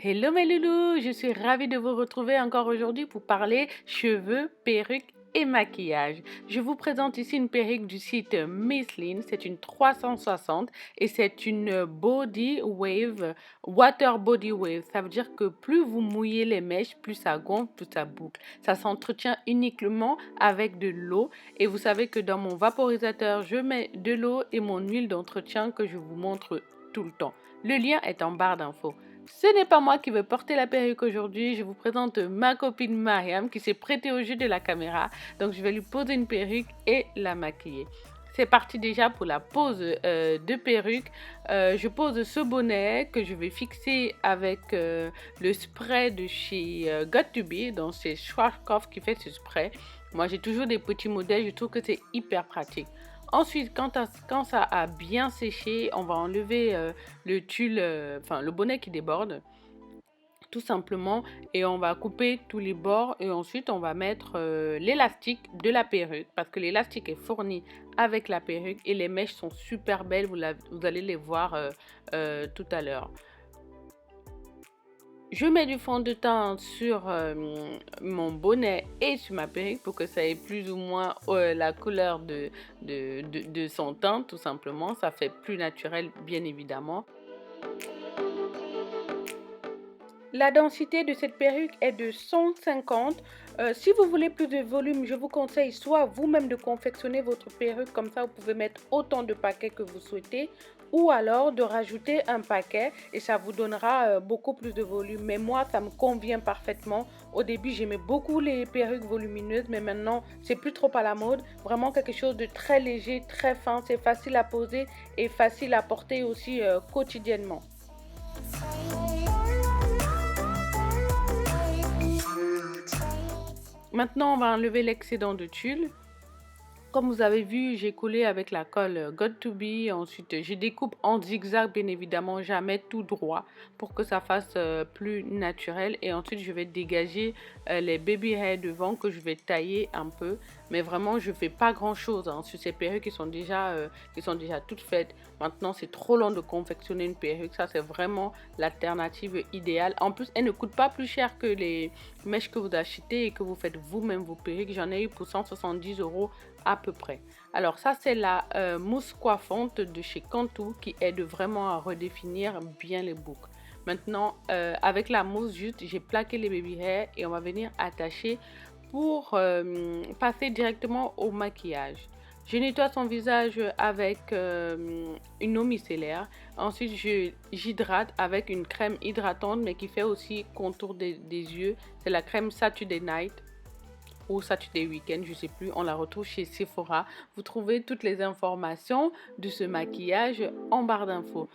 Hello mes loulous, je suis ravie de vous retrouver encore aujourd'hui pour parler cheveux, perruques et maquillage. Je vous présente ici une perruque du site Miss Lynn, c'est une 360 et c'est une body wave, water body wave. Ça veut dire que plus vous mouillez les mèches, plus ça gonfle, plus ça boucle. Ça s'entretient uniquement avec de l'eau et vous savez que dans mon vaporisateur, je mets de l'eau et mon huile d'entretien que je vous montre tout le temps. Le lien est en barre d'infos. Ce n'est pas moi qui vais porter la perruque aujourd'hui, je vous présente ma copine Mariam qui s'est prêtée au jeu de la caméra. Donc je vais lui poser une perruque et la maquiller. C'est parti déjà pour la pose de perruque. Je pose ce bonnet que je vais fixer avec le spray de chez Got2b. Donc c'est Schwarzkopf qui fait ce spray. Moi j'ai toujours des petits modèles, je trouve que c'est hyper pratique. Ensuite, quand ça a bien séché, on va enlever le tulle, le bonnet qui déborde, tout simplement, et on va couper tous les bords et ensuite on va mettre l'élastique de la perruque parce que l'élastique est fourni avec la perruque et les mèches sont super belles, vous allez les voir tout à l'heure. Je mets du fond de teint sur mon bonnet et sur ma perruque pour que ça ait plus ou moins la couleur de son teint, tout simplement. Ça fait plus naturel, bien évidemment. La densité de cette perruque est de 150. Si vous voulez plus de volume, je vous conseille soit vous-même de confectionner votre perruque, comme ça vous pouvez mettre autant de paquets que vous souhaitez, ou alors de rajouter un paquet et ça vous donnera beaucoup plus de volume. Mais moi, ça me convient parfaitement. Au début, j'aimais beaucoup les perruques volumineuses, mais maintenant, c'est plus trop à la mode. Vraiment quelque chose de très léger, très fin. C'est facile à poser et facile à porter aussi quotidiennement. Maintenant, on va enlever l'excédent de tulle. Comme vous avez vu, j'ai collé avec la colle Got2b. Ensuite, je découpe en zigzag, bien évidemment, jamais tout droit pour que ça fasse plus naturel. Et ensuite, je vais dégager les baby hairs devant que je vais tailler un peu. Mais vraiment, je ne fais pas grand-chose sur ces perruques qui sont déjà toutes faites. Maintenant, c'est trop long de confectionner une perruque. Ça, c'est vraiment l'alternative idéale. En plus, elle ne coûte pas plus cher que les mèches que vous achetez et que vous faites vous-même vos perruques. J'en ai eu pour 170 € à peu près. Alors ça, c'est la mousse coiffante de chez Cantu qui aide vraiment à redéfinir bien les boucles. Maintenant, avec la mousse, juste, j'ai plaqué les baby hairs et on va venir attacher pour passer directement au maquillage. Je nettoie son visage avec une eau micellaire. Ensuite, j'hydrate avec une crème hydratante, mais qui fait aussi contour des yeux. C'est la crème Saturday Night ou Saturday Weekend, je ne sais plus. On la retrouve chez Sephora. Vous trouvez toutes les informations de ce maquillage en barre d'infos.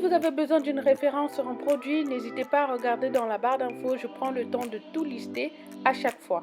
vous avez besoin d'une référence sur un produit, n'hésitez pas à regarder dans la barre d'infos, je prends le temps de tout lister à chaque fois.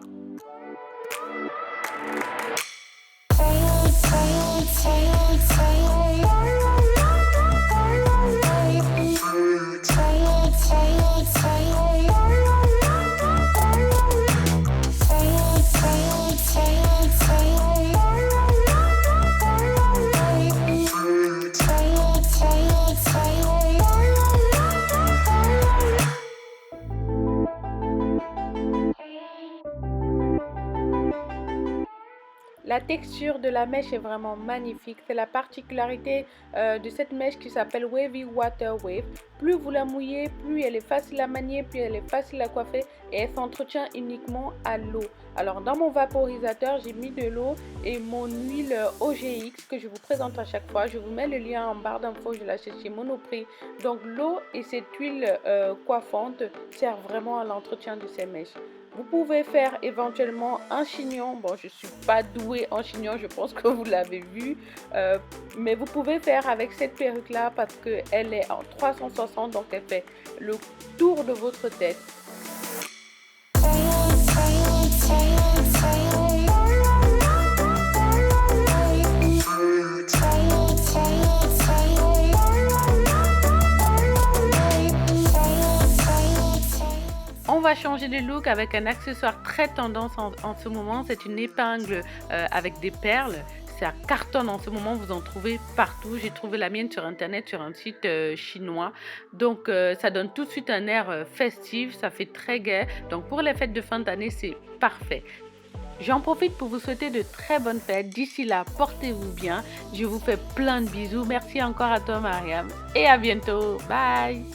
La texture de la mèche est vraiment magnifique. C'est la particularité de cette mèche qui s'appelle Wavy Water Wave. Plus vous la mouillez, plus elle est facile à manier, plus elle est facile à coiffer et elle s'entretient uniquement à l'eau. Alors dans mon vaporisateur, j'ai mis de l'eau et mon huile OGX que je vous présente à chaque fois. Je vous mets le lien en barre d'infos, je l'achète chez Monoprix. Donc l'eau et cette huile coiffante servent vraiment à l'entretien de ces mèches. Vous pouvez faire éventuellement un chignon. Bon, je ne suis pas douée en chignon, je pense que vous l'avez vu. Mais vous pouvez faire avec cette perruque-là parce qu'elle est en 360, donc elle fait le tour de votre tête. On va changer de look avec un accessoire très tendance en ce moment. C'est une épingle avec des perles. Ça cartonne en ce moment, vous en trouvez partout. J'ai trouvé la mienne sur internet, sur un site chinois. Donc ça donne tout de suite un air festif, ça fait très gai. Donc pour les fêtes de fin d'année, c'est parfait. J'en profite pour vous souhaiter de très bonnes fêtes. D'ici là, portez-vous bien. Je vous fais plein de bisous. Merci encore à toi, Mariam. Et à bientôt. Bye.